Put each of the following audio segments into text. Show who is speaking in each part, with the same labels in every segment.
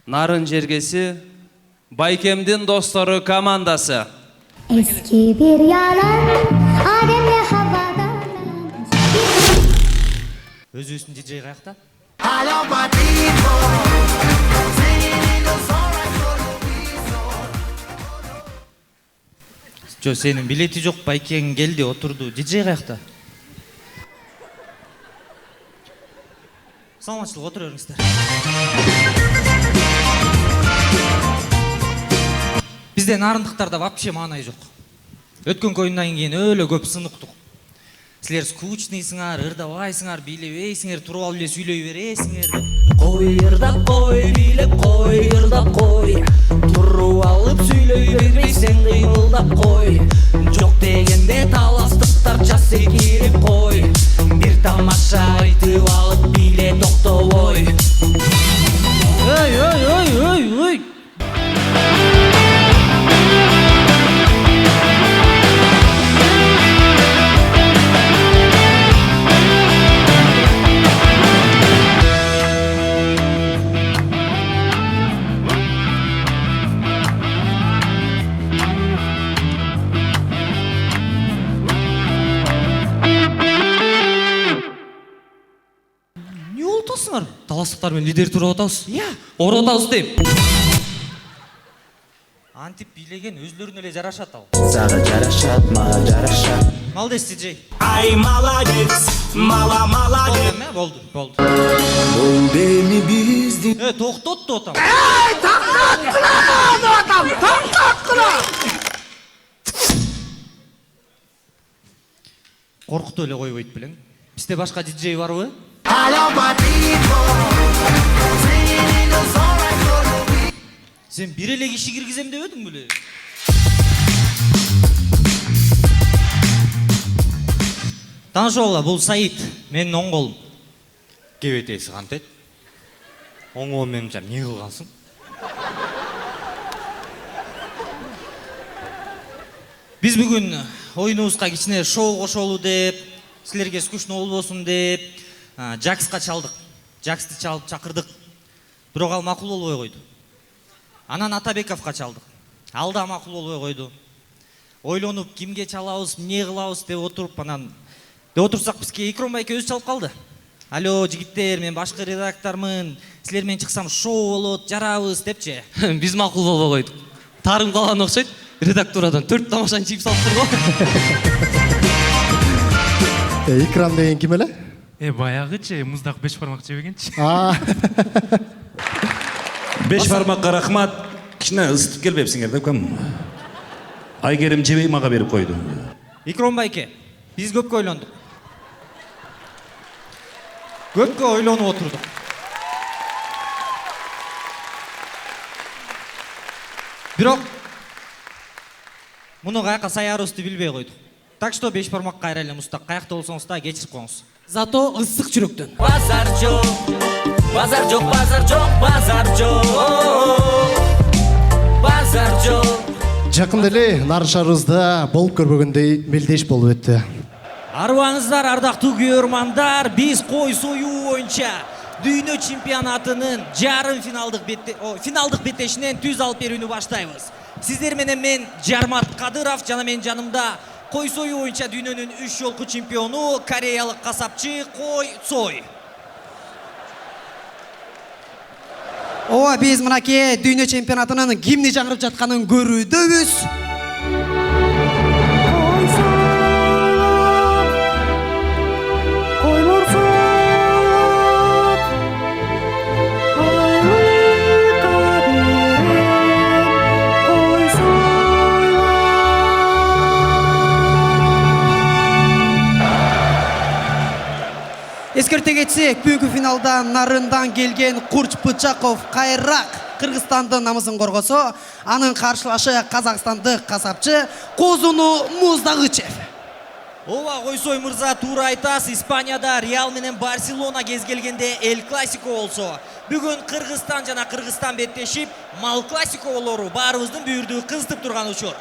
Speaker 1: Нарын жергесі Байкемдин достору командасы.
Speaker 2: Eski bir yalan Adem'le havadan.
Speaker 3: Өзүбүздүн диджей каякта? Жо, сенин билети жок, Байкең келди, отурду. Диджей каякта? Саламатчылык, отура бериңиздер. Бизде нарындыктарда вообще маанай жок. Өткөн коюндан кийин өлө көп сыныктык. Силер скучныйсыңар, ырдабайсыңар, бийлебейсиңер, туруп алып эле сүйлөй бересиңер деп.
Speaker 4: Кой, ырдап кой, бийлеп кой, ырдап кой. Туруп алып сүйлөй бербейсең, кыймылдап кой. Жок дегенде таластыктар жас секирип кой. Бир тамаша айтып алып бийле токтобой.
Speaker 3: Ой. Не олтасыңар? Таластыктар менен лидер туруп атабыз. Ооруп атабыз дейм. Антип бийлеген өзлөрүнө эле жарашат ал.
Speaker 4: Сага жарашат, мага жарашат.
Speaker 3: Молодец, диджей.
Speaker 4: Ай, молодец, молодец.
Speaker 3: Болду.
Speaker 4: Бул деми биздин.
Speaker 3: Токтотту атам. Коркутуп эле койбойт белең. Бизде башка диджей барбы? Сен бир эле киши киргизем деп эдиң беле? Таанышып алгыла, бул Саид, менин оң колум.
Speaker 5: Кебетеси кантет? Оңоо менимче эмне кылгансың?
Speaker 3: Биз бүгүн оюнубузга кичине шоу кошолу деп, силерге скучно болбосун деп, Джакска чалдык. Джаксты чалып чакырдык. Бирок ал макул болбой койду. Анан Атабековго чалдык. Ал да макул болбой койду. Ойлонуп, кимге чалабыз, эмне кылабыз деп отуруп, анан деп отурсак бизге Икром байке өзү чалып калды. Алло, жигиттер, мен башкы редактормун. Силер менен чыксам шоу болот, жарабыз депчи.
Speaker 1: Биз макул болбой койдук. Тарым калган окшойт. Редактурадан 4 тамашаны чип салып турган.
Speaker 6: Икрам деген ким эле?
Speaker 7: Баягычы муздак 5 бармак жебегенчи.
Speaker 8: Беш бармакка рахмат. Кичине ысытып келбепсиңер деп кем. Айгерим жебей мага берип койду.
Speaker 3: Икром байке, биз көпкө ойлондук. Көпкө ойлонуп отурдук. Бирок муну каяка саярыбызды билбей койдук. Так что 5 бармак кайра эле мустак, каякта болсоңуз да кечирип коюңуз.
Speaker 9: Зато ысык жүрөктөн.
Speaker 4: Базар жок, базар жок, базар жок, базар жок. Базар жок.
Speaker 6: Жакында эле нарын шаарыбызда болуп көрбөгөндөй мелдеш болуп өттү.
Speaker 3: Арыбаңыздар, ардактуу көрөрмандар, биз кой союу боюнча дүйнө чемпионатынын жарым финалдык беттешинен түз алып берүүнү баштайбыз. Сиздер менен мен Жармат Кадыров, жана менин жанымда кой союу боюнча дүйнөнүн 3 жолку чемпиону, кореялык касапчы Кой Цой.
Speaker 9: Ооба, биз мынакей дүйнө чемпионатынын кимди жаңырып жатканын көрүүдөбүз. Эскерте кетсек, бүгүнкү финалда нарындан келген Курч Бычаков кайраак Кыргызстандын намысын коргосо, анын каршылашы казакстандык касапчы Козуну Муздагычев.
Speaker 3: Ооба, Койсой мырза, туура айтасыз. Испанияда Реал менен Барселона кез келгенде Эл Классико болсо, бүгүн Кыргызстан жана Кыргызстан беттешип, Мал Классико болору баарыбыздын бүйүрдү кызытып турган учур.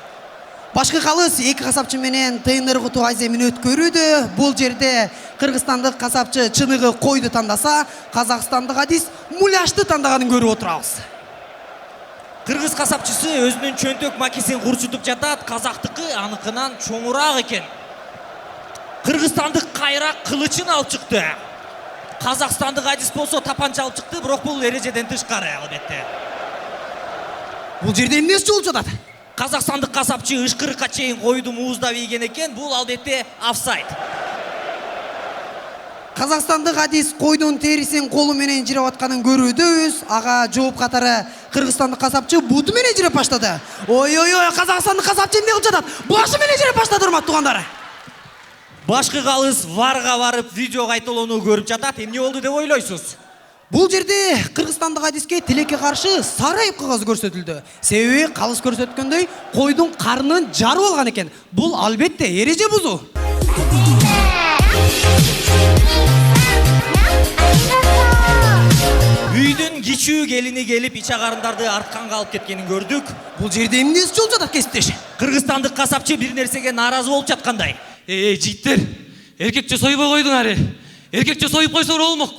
Speaker 9: Башкы калыс эки касапчы менен тыйын ыргытуу аземин өткөрүүдө. Бул жерде кыргызстандык касапчы чыныгы койду тандаса, казакстандык адис муляшты тандаганын көрүп отурабыз.
Speaker 3: Кыргыз касапчысы өзүнүн чөнтөк макисин курчутуп жатат, казактыкы аныкынан чоңураак экен. Кыргызстандык кайрак кылычын алып чыкты. Казакстандык адис болсо тапанча алып чыкты, бирок бул эрежеден тышкары албетте.
Speaker 9: Бул жерде эмнеси болуп жатат?
Speaker 3: Казакстандык касапчы ышкырыкка чейин койду мууздап ийген экен, бул албетте офсайд.
Speaker 9: Казакстандык адис койдун терисин колу менен жиреп атканын көрүүбүз. Ага жооп катары кыргызстандык касапчы буту менен жиреп баштады. Ой, казакстандык касапчы эмне кылып жатат? Башы менен жиреп баштады, урматтуу туугандар.
Speaker 3: Башкы калыс варга барып видео кайталоону көрүп жатат. Эмне болду деп ойлойсуз?
Speaker 9: Бул жерде кыргызстандык адиске тилекке каршы сары айып кагазы көрсөтүлдү. Себеби калыс көрсөткөндөй койдун карнын жарып алган экен. Бул албетте эреже бузуу.
Speaker 3: Үйдүн кичүү келини келип ич агарындарды артканга алып кеткенин көрдүк.
Speaker 9: Бул жерде эмнеси болуп жатат, кесиптеш?
Speaker 3: Кыргызстандык касапчы бир нерсеге нааразы болуп жаткандай.
Speaker 1: Жигиттер, эркекче сойбой койдуң аре. Эркекче союп койсо болмок.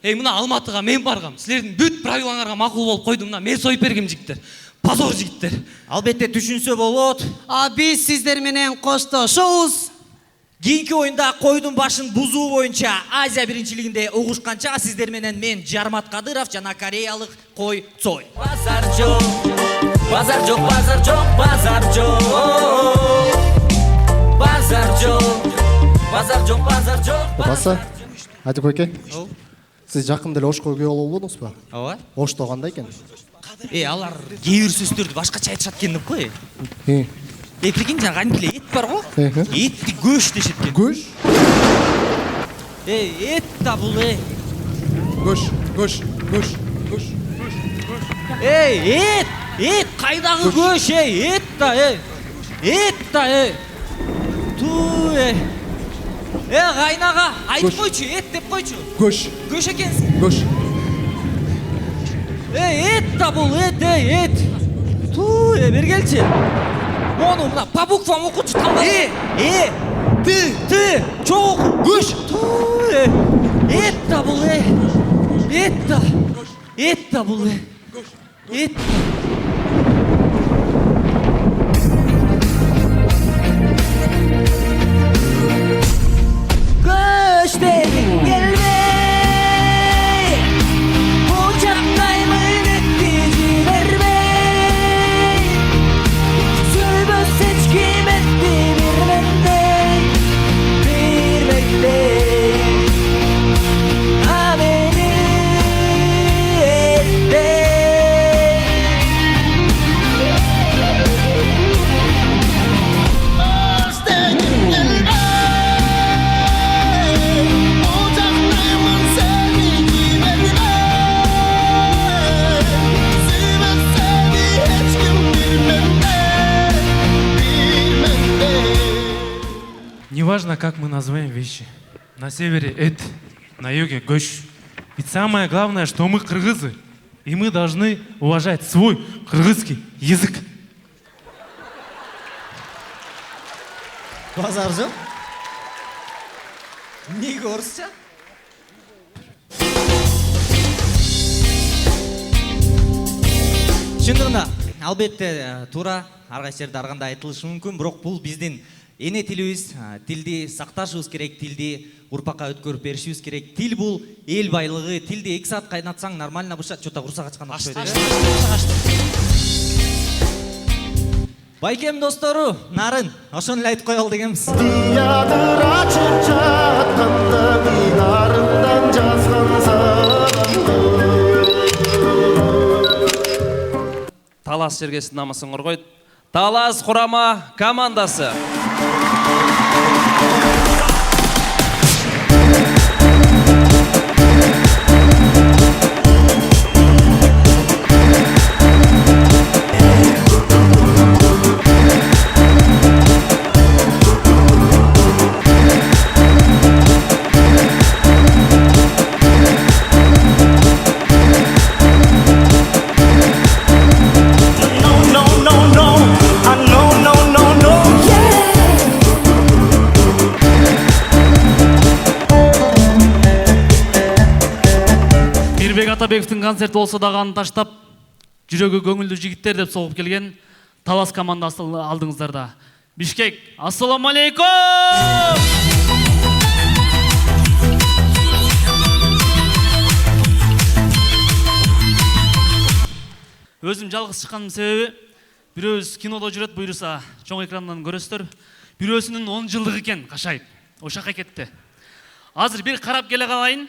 Speaker 1: Мына Алматыга мен баргам. Силердин бүт правилаңарга макул болуп койдум да, мен союп бергем жигиттер. Позор жигиттер.
Speaker 3: Албетте түшүнсө болот.
Speaker 9: Биз сиздер менен коштошобуз.
Speaker 3: Кийинки оюнда койдун башын бузуу боюнча Азия биринчилигинде угушканча сиздер менен мен Жармат Кадыров жана кореялык Кой Цой.
Speaker 4: Базар жок, базар жок, базар жок, базар жок. Базар жок, базар жок, базар жок.
Speaker 6: Баса, айты койке. Сиз жакында эле Ошко күйөө болбодуңузбу?
Speaker 3: Ооба.
Speaker 6: Ошто кандай экен?
Speaker 3: Алар кээ бир сөздөрдү башкача айтышат экен деп кой. Прикинь, жаңа кадимкиле эт бар го? Этти көш дешет экен.
Speaker 6: Көш?
Speaker 3: Эт да бул
Speaker 6: Көш.
Speaker 3: Эт кайдагы көш, эт да, Туу, кайнага, айтып койчу, эт деп койчу.
Speaker 6: Көш.
Speaker 3: Көш экенсиң.
Speaker 6: Көш.
Speaker 3: Эт да бул, эт. Туу, бергелчи. Мону мына по буквам окучу тамга. Ты, чоң оку.
Speaker 6: Көш.
Speaker 3: Туу, эт да бул, эт да бул, эт.
Speaker 4: Көш дегин келбей, кучактаймын этти жибербей. Сүйбөс эч ким этти бир мендей. А мени эттей.
Speaker 7: Неважно, как мы называем вещи. На севере эт, на юге гощ. Ведь самое главное, что мы кыргызы. И мы должны уважать свой кыргызский язык.
Speaker 3: Базар жок. Неге орысча? Чындыгында, албетте туура ар кайсы жерде ар кандай айтылышы мүмкүн, бирок бул биздин эне тилибиз, тилди сакташыбыз керек, тилди урпакка өткөрүп беришибиз керек. Тил бул эл байлыгы, тилди 2 саат кайнатсаң нормально бышат, чота курсак ачкан окшойт. Байкем достору, нарын, ошону эле айтып коелу дегенбиз.
Speaker 10: Дыядыр ачып жатканда мен арындан жазган сагымды.
Speaker 1: Талас жергесин намысын коргойт. Талас курама командасы.
Speaker 7: Атабековтің концерті болса дағаны таштап,
Speaker 1: жүрөгү көңүлдүү жигиттер деп согуп келген Талас командасы алдыңыздарда. Бишкек, ассаламу алейкум! Өзім жалғыз шыққаным себебі, бирөөбүз кинодо жүрөт буйруса, чоң экрандан көрөсүздөр. Бирөөсүнүн 10 жылдыгы экен, кашайып. Ошака кетти. Азыр бир карап келе калайын.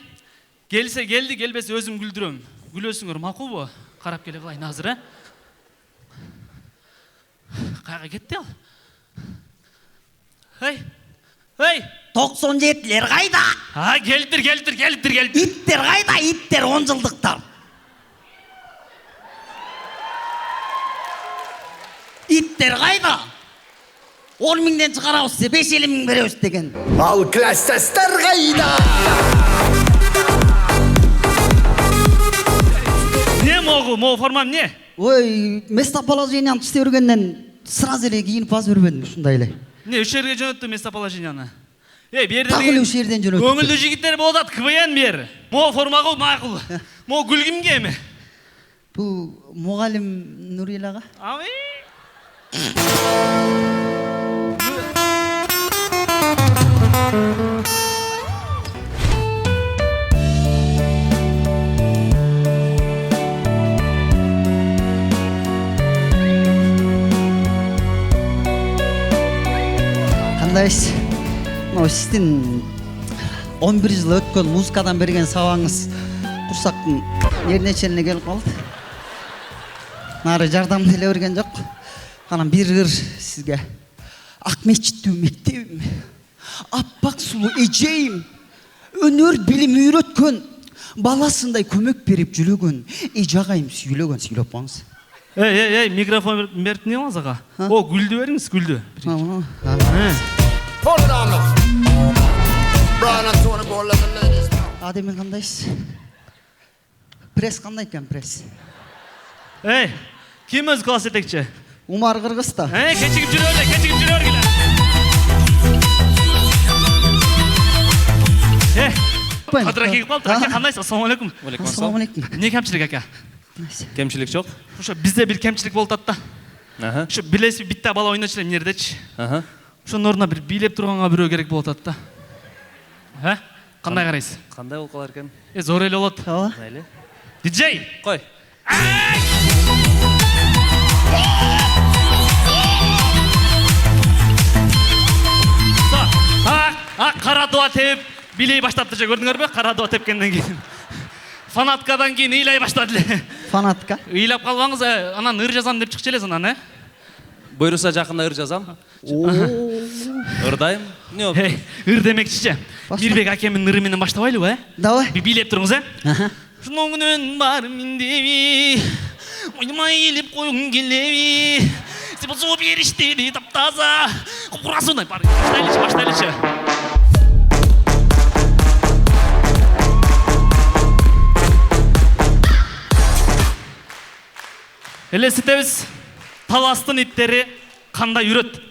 Speaker 1: Келсе келди, келбесе өзүм күлдүрөм. Күлөсүңөр макулбу? Карап келе калайын азыр, Кайга кетти ал? Hey!
Speaker 9: 97'ler kayda?
Speaker 1: Geldir.
Speaker 9: İtler kayda, itler 10 yıldıklar. İtler kayda? 10 minden çıkarabız size, 5-50 min veriyoruz degen.
Speaker 10: Al klassesler kayda.
Speaker 1: Ne moğu formam ne?
Speaker 9: Oy, Mesut Palaşinyan işte örgenden sırası ele giyinip az örbedim şunda ele.
Speaker 1: Ne, üç yerге жөнөттү Места Палашиньяны. Bir yerde
Speaker 9: Tak öyle üç yerden jönöttü.
Speaker 1: Көңүлдүү жигиттер болот ат, КВН bir yer. Mo формагы макул. Mo күлгүмгө эми.
Speaker 9: Bu muallim Nuril ağa.
Speaker 1: Ами.
Speaker 9: Kandayız? Mынау sizin 11 yıl ötken muzikadan bergen sabağınız Kursaktın yerine çeline gelip kaldı. Nары жардам деле берген жок. Анан bir ыр sizge. Акмечиттүү мектебим, аппак сулуу эжейим, өнөр билим үйрөткөн, баласындай көмөк берип жүрөгөн эже агайым сүйлөп коңуз.
Speaker 1: Ey, mikrofon берип не кыласыз ага? О, күлдү бериңиз, күлдү.
Speaker 10: Hold it on now. Brian and Tony go let the ladies know.
Speaker 9: Adem'in kandayız? Pres kanday eкен pres?
Speaker 1: Ey, kim öz klas etekçi?
Speaker 9: Umar Kırgız'da.
Speaker 1: Keçigip жүрөр келе. Кадыра келип калды. Ака, кандайсыз? Ассаламу алейкум.
Speaker 9: Ассаламу алейкум.
Speaker 1: Не кемчилик ака?
Speaker 8: Кемчилик жок?
Speaker 1: Ошо бизде бир кемчилик болуп атат да. Ошо билесизби, битте бала ойночу элем жердечи. Ошонун ордуна бир бийлеп турганга бирөө керек болуп атат да. Кандай карайсыз?
Speaker 5: Кандай болуп калар экен?
Speaker 1: Зор эле болот.
Speaker 5: Мейли.
Speaker 1: Диджей,
Speaker 5: Кой.
Speaker 1: Кара дуа теп билей баштапты же, көрдүңөрбү? Кара дуа тепкенден кийин. Фанаткадан кийин ыйлай баштады эле.
Speaker 9: Фанатка?
Speaker 1: Ыйлап калбаңыз, анан ыр жазам деп чыкчу элес анан,
Speaker 5: Буйруса жакында ыр жазам. Ырдайм. Не болду?
Speaker 1: Ыр демекчичи. Мирбек акемдин ыры менен баштабайлыбы,
Speaker 9: Давай.
Speaker 1: Бийлеп туруңуз, Шунун күнүн бар мендеби, ойнамай келип койгуң келеби, сен болсо бериштери таптаза, курасындай бар. Баштайлычы. Элестетебиз, Таластын иттери кандай үрөт?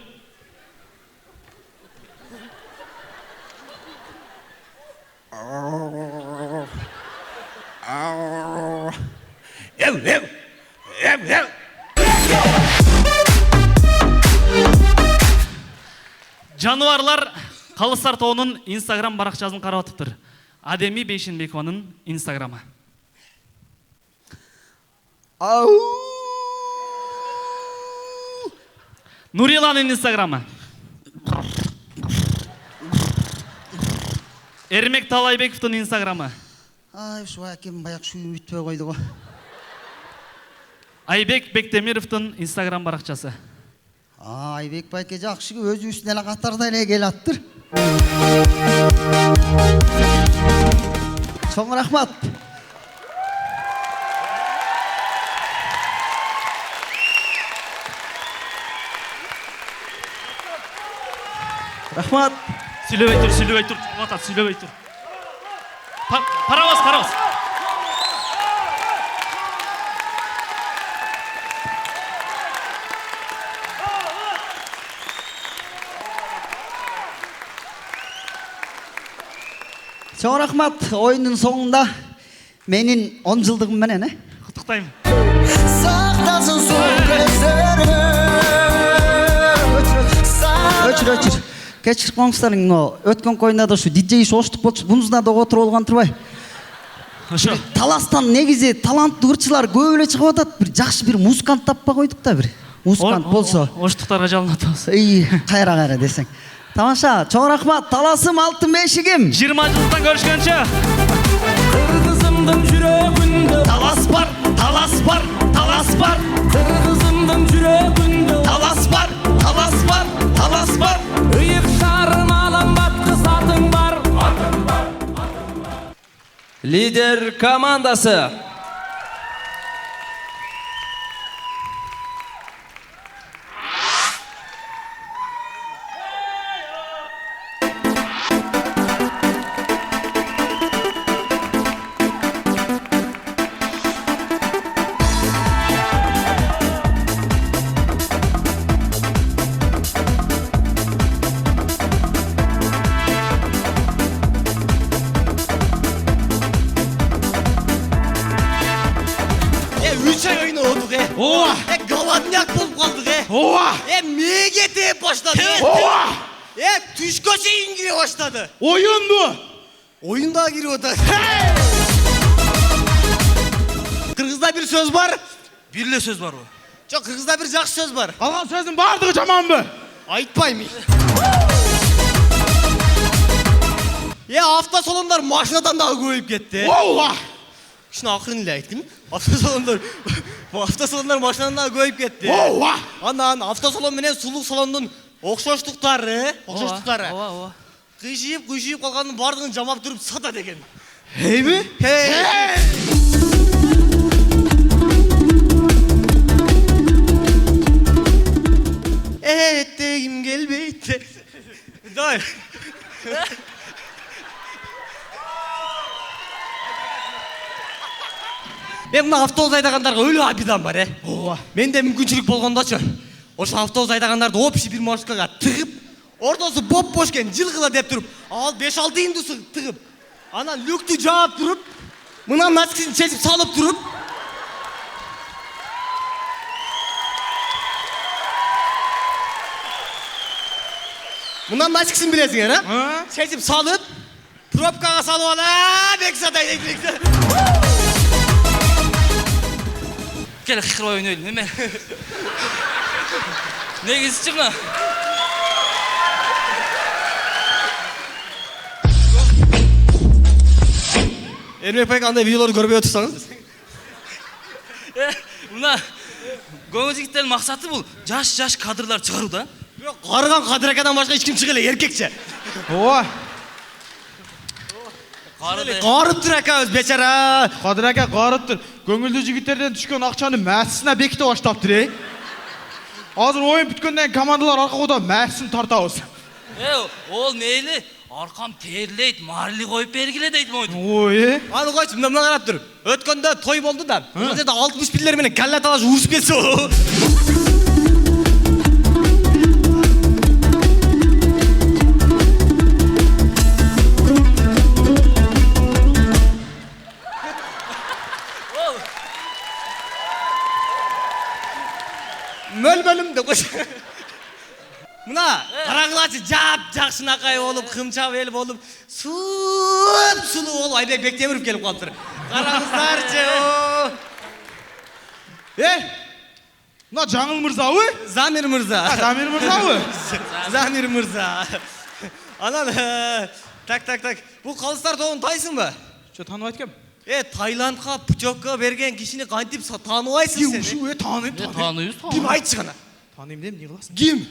Speaker 1: Жануарлар Калыстар тобунун Instagram баракчасын карап атыптыр. Адеми Бейшенбекованын Instagram'ы. Нуриланын Instagram'ы. Эрмек Талайбековдун Instagram'ы.
Speaker 9: Ай, ушу акем баяк шүйүп бүтпөй койду го.
Speaker 1: Айбек Бектемировдун Instagram баракчасы.
Speaker 9: Айбек байке жакшы өзүбүздүн эле катарда эле келаттыр. Чоң рахмат. Рахмат.
Speaker 1: Сүйлөбөй тур. Атат, сүйлөбөй тур. Парабыз.
Speaker 9: Чоң рахмат. Oyunun соңунда менин 10 жылдыгым менен,
Speaker 1: Куттуктайм.
Speaker 11: кечирип коңуздар, өткөн коюнда да ушу диджей иш оштук болчу. Бунусунда да отуруп алган турбай.
Speaker 1: Ошо.
Speaker 11: Таластан негизи таланттуу ырчылар көп эле чыгып атат. Бир жакшы бир музыкант таппай койдук да бир. Музыкант болсо.
Speaker 1: Оштуктарга жалынып атабыз.
Speaker 11: Кайра десең. Тамаша, чоң рахмат. Таласым алтын бешигим.
Speaker 1: 20 жылдан көрүшкөнчө.
Speaker 4: Кыргызымдын жүрөгүндө
Speaker 11: Талас бар, талас бар, талас бар.
Speaker 4: Кыргызымдын жүрөгүндө
Speaker 11: Талас бар, талас бар, талас бар.
Speaker 4: ыйык шарын аланбат кызатың бар.
Speaker 5: Лидер командасы.
Speaker 9: Ооба.
Speaker 11: Голодняк болуп калдык,
Speaker 9: Ооба.
Speaker 11: Мээге тээп баштады.
Speaker 9: Ооба.
Speaker 11: Түшкө чейин кире баштады.
Speaker 9: Оюнду.
Speaker 11: Oyun daha giriyor o da. Kırgızda bir söz var.
Speaker 3: Бир сөз бар.
Speaker 11: Çok Kırgızda bir жақсы söz var.
Speaker 9: Калган сөздүн бардыгы жаманбы?
Speaker 11: Айтпайм. Hafta sonunlar maşinadan daha koyup gitti.
Speaker 9: Ооба.
Speaker 11: Şunu akırın ile aytın. Hafta sonunlar maşinadan daha koyup gitti.
Speaker 9: Ооба.
Speaker 11: Anan hafta sonu menen suluk salondun okşoştuktары. Кыйшиып калганын бардыгын жамап туруп сата деген.
Speaker 9: Хейби?
Speaker 11: Ettегим келбейт. Дай. Мен мына автобус айдагандарга өлө абидан бар,
Speaker 9: Ооба.
Speaker 11: Менде мүмкүнчүлүк болгондочу. Ошо автобус айдагандарды общий бир маршруткага тыгып, ортосу боп-бош экен, жылгыла деп туруп, ал 5-6 индусы тыгып, анан люкту жаап туруп, мына носкисин чечип салып туруп, мына носкисин билесиңер, чечип салып, пробкага салып ала, бексадай.
Speaker 3: Кел кырбай ойнойлу, эме. Негизичи мына.
Speaker 11: Эрмек байка андай видеолорду көрбөй отурсаңыз.
Speaker 3: Мына көңүл жигиттердин максаты бул жаш кадрлар чыгаруу да.
Speaker 11: Бирок карыган Кадыр акадан башка эч ким чыга эле, эркекче.
Speaker 9: Ооба.
Speaker 11: Карып тур акабыз, бечара.
Speaker 9: Кадыр ака карып тур. Көңүлдүү жигиттерден түшкөн акчаны массысына беките баштаптыр, Азыр оюн бүткөндөн командалар аркагыда массысын тартабыз.
Speaker 3: Ол мейли аркам терлейт, марли коюп бергиле дейт мойду.
Speaker 9: Ой.
Speaker 11: Аны койчу, мына карап тур. Өткөндө той болду да. Бул жерде 60 бирлер менен калла талаш урушуп кетсе. Мөлмөлүмдө кош. Мына караңылачы жакшынакай болуп, кымчап эл болуп, сулуу болуп Айбек Бектемиров келип калыптыр. Караңыздарчы.
Speaker 9: Мына Жаңыл мырзабы?
Speaker 11: Замир мырза.
Speaker 9: Замир мырзабы?
Speaker 11: Замир мырза. Анан так. Бул калыстар тобун тайсыңбы?
Speaker 9: Чо тааныбайт экем.
Speaker 11: Таиландга путевка берген кишини кантип тааныбайсың сен?
Speaker 9: Тааныйм.
Speaker 11: Ким айтчы гана?
Speaker 9: Тааныйм деп эмне кыласың?
Speaker 11: Ким?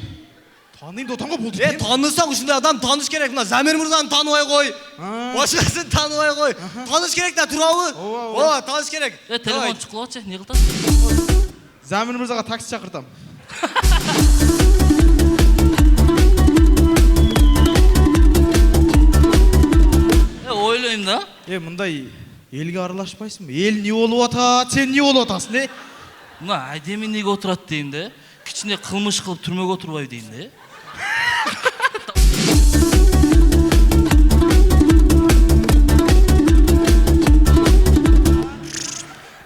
Speaker 9: Тааныйм да отанга болду.
Speaker 11: Таанысаң ушундай адам тааныш керек. Мына Замир мырзаны тааныбай кой. Башкасын тааныбай кой. Тааныш керек да, турабы? Ооба, тааныш керек.
Speaker 3: Телефон чукулачы, эмне кыласың?
Speaker 9: Замир мырзага такси чакыртам.
Speaker 3: Ойлойм да.
Speaker 9: Мындай элге аралашпайсыңбы? Эл эмне болуп атат, сен эмне болуп атасың,
Speaker 3: Мына айдеми неге отурат дейм да. Кичине кылмыш кылып түрмөгө отурбайбы дейм да.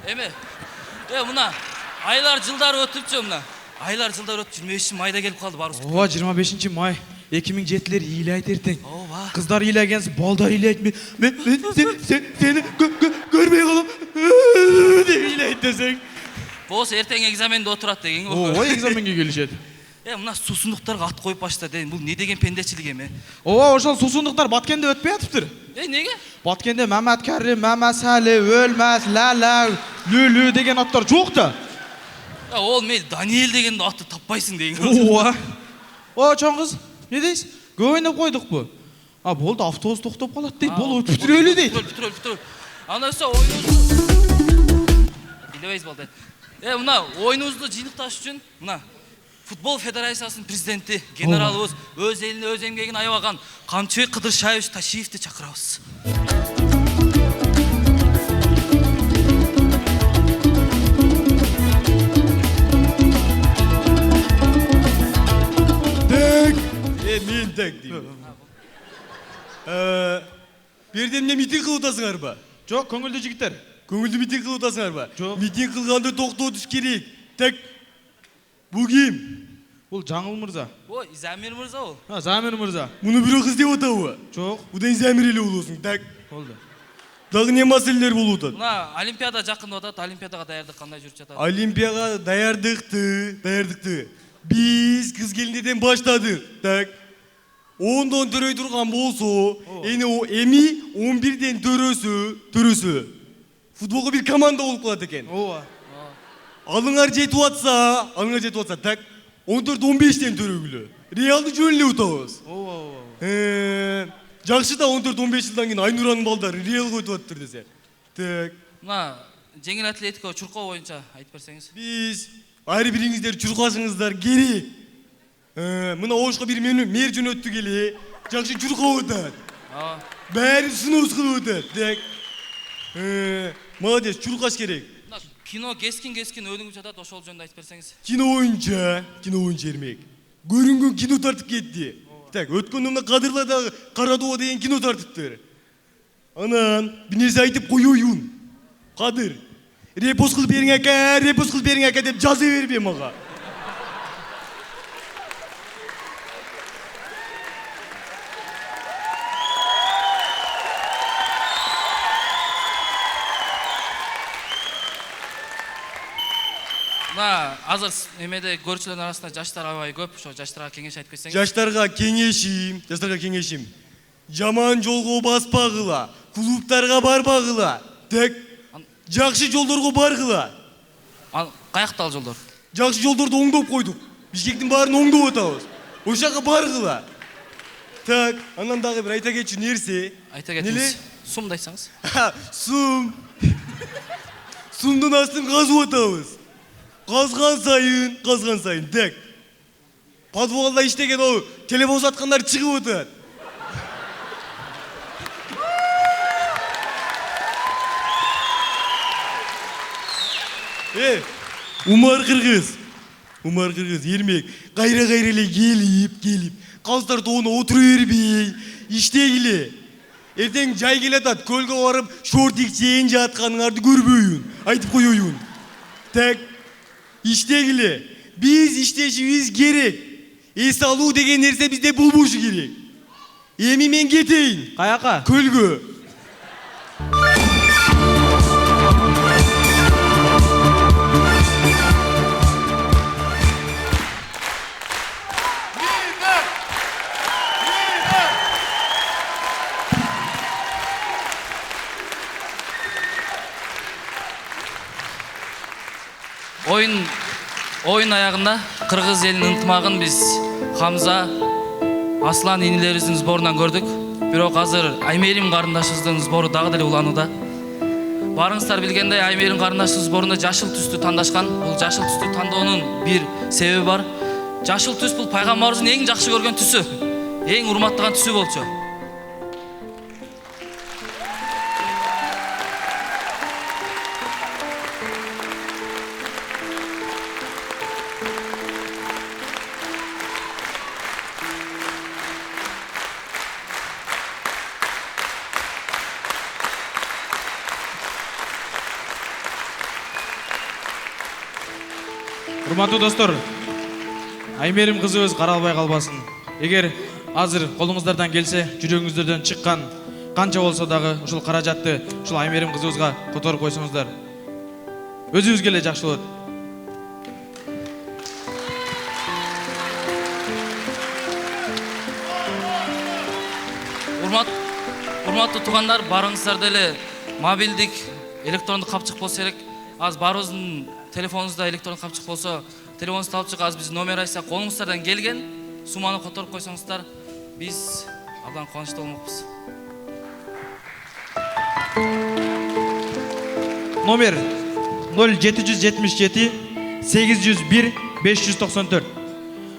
Speaker 3: Эме, мына айлар жылдар өтүпчү мына. Айлар жылдар өтүп 25 майда келип калды барыбыз.
Speaker 9: Ооба, 25 май.
Speaker 11: 2007'ler iyilayet erten.
Speaker 4: Ооба.
Speaker 11: Kızlar iyilegensin, balдар iyilayet. Ben seni görmeye kalam. Diye iyilayet desek.
Speaker 4: Болсо эртең экзаменде отурат деген.
Speaker 11: Ооба, экзаменге келишет.
Speaker 4: Мына сусундуктарга ат коюп башта дейм. Бул не деген пендечилик эми?
Speaker 11: Ооба, ошол сусундуктар Баткенде өтпөй атыптыр.
Speaker 4: Неге?
Speaker 11: Баткенде Мамат Карим, Мамат Сали, Өлмәс, Ләлә, Лүлү деген аттар жоқ та.
Speaker 4: Ол мен Даниэль деген атты таппайсың деген.
Speaker 11: Ооба. О, чоң кыз, не дейсіз? Көп ойнап қойдық бұл. Болды, автобус тоқтап қалады дейді. Бұл бүтүрөлү дейді.
Speaker 4: Бүтүрөл. Анда ошо оюнубузду билебейсиз балдар. Мына оюнубузду жыйынтыкташ үчүн мына Футбол Федерациясынын президенти, генералыбыз, өз элине өз эмгегин аябаган Камчыбек Кыдыршаевич Ташиевди чакырабыз.
Speaker 11: Мен так дейм. Берден эмне митинг кылып атасыңар ба? Жок, көңүлдүү жигиттер. Көңүлдүү митинг кылып атасыңар ба? Жок. Митинг кылганды токтотуш керек. Так. Бул ким? Бул Жаңыл мырза.
Speaker 4: Ой, Замир мырза ол.
Speaker 11: Замир мырза. Муну бирөө кыз деп атабы? Жок. Будан Замир эле болосуң. Так. Болду. Дагы эмне маселелер болуп атат?
Speaker 4: Мына Олимпиада жакындап атат. Олимпиадага даярдык кандай жүрүп жатат?
Speaker 11: Олимпиадага даярдыкты. Биз кыз келиндерден баштадык. Так. 10дон төрөй турган болсо, эми 11ден төрөсө. Футболго бир команда болуп калат экен. Ооба. Алыңар жетип атса, так. 14-15ден төрөгүлө. Реалды жөн эле утабыз. Ооба. Жакшы да 14-15 жылдан кийин Айнуранын балдары Реалга өтүп атыптыр десе. Так.
Speaker 4: Мына жеңил атлетика чуркоо боюнча айтып берсеңиз.
Speaker 11: Биз ар бириңиздер чуркашыңыздар керек. Мына ошко бир мэр жөнөттү келе, жакшы чуркап атат. Баары сыноос кылып атат. Так. Молодец, чуркаш керек.
Speaker 4: Кино кескин өнүгүп жатат, ошол жөнүндө айтып берсеңиз.
Speaker 11: Кино боюнча Эрмек. Көрүнгөн кино тартып кетти. Так, өткөндө мына Кадырладагы Карадоо деген кино тартыптыр. Анан бир нерсе айтып коеюн. Кадыр, репост кылып бериң ака деп жаза бербе мага.
Speaker 4: Азыр эмеде көрүүчүлөрдүн арасында жаштар аябай көп, ошо жаштарга кеңеш айтып кетсеңиз.
Speaker 11: Жаштарга кеңешим. Жаман жолго баспагыла, клубтарга барбагыла. Так. Жакшы жолдорго баргыла.
Speaker 4: Каякта ал жолдор?
Speaker 11: Жакшы жолдорду оңдоп койдук. Бишкектин баарын оңдоп атабыз. Ошага баргыла. Так, анан дагы бир айта кетчү нерсе.
Speaker 4: Айта кетиңиз. Сумду айтсаңыз.
Speaker 11: Сум. Сумдун астын казып атабыз. Казган сайын. Так. Подвалда иштеген о телефон саткандар чыгып атат. Умар кыргыз Эрмек кайра эле келип каздар тобуна отура бербей иштегиле. Эртең жай келатат, көлгө барып шортик чейин жатканыңарды көрбөйүн, айтып коеюн. Так. İştegile, biz işteşimiz gerek. Эс алуу деген нерсе бизде болбошу керек. Эми мен кетейин. Каяка? Көлгө.
Speaker 4: Oyun ayağında Kırgız elinin ıntımağın biz Hamza, Aslan inilerinizin sborundan gördük. Бирок азыр Аймерим карындаşыбыздын сбору дагы деле уланууда. Барыңыздар билгендей, Аймерим карындашыбыз сборуна жашыл түстү тандашкан. Бул жашыл түстү тандоонун бир себеби бар. Жашыл түс бул пайгамбарыбыздын эң жакшы көргөн түсү, эң урматтаган түсү болчу.
Speaker 11: Урматтуу достор, Аймерим кызыбыз каралбай калбасын. Эгер
Speaker 7: азыр колуңуздардан келсе жүрөгүңүздөрдөн чыккан канча болсо дагы ушул каражатты ушул Аймерим кызыбызга которуп койсоңуздар өзүбүзгө эле жакшы болот.
Speaker 5: Урматтуу туугандар, барыңыздар деле мобилдик электрондук капчык болсо керек. Азыр баарыбыздын телефонубузда электрондук капчык болсо, телефонуңузду алып чыгып, азыр биз номер айтсак, колуңуздардан келген сумманы которуп койсоңуздар, биз абдан кубанычтуу болмокпуз.
Speaker 7: Номер 0777 801 594.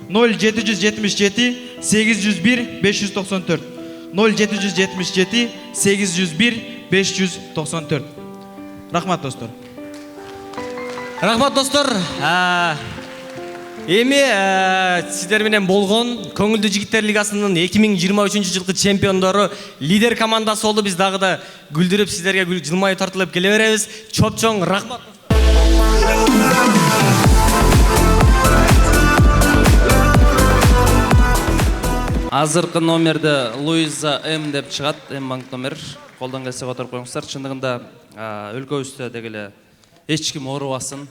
Speaker 7: 0777 801 594. 0777 801 594. Рахмат достор.
Speaker 11: Рахмат достор. Эми сиздер менен болгон Көңүлдүү жигиттер лигасынын 2023 жылкы чемпиондору лидер командасы болду. Биз дагы да күлдүрүп сиздерге жылмайып тартылып келе беребиз. Чоп-чоң рахмат.
Speaker 5: Азыркы номерде Луиза М деп чыгат, М банк номер. Колдон келсе которуп коюңуздар. Чындыгында өлкөбүздө дегеле эч ким оорубасын.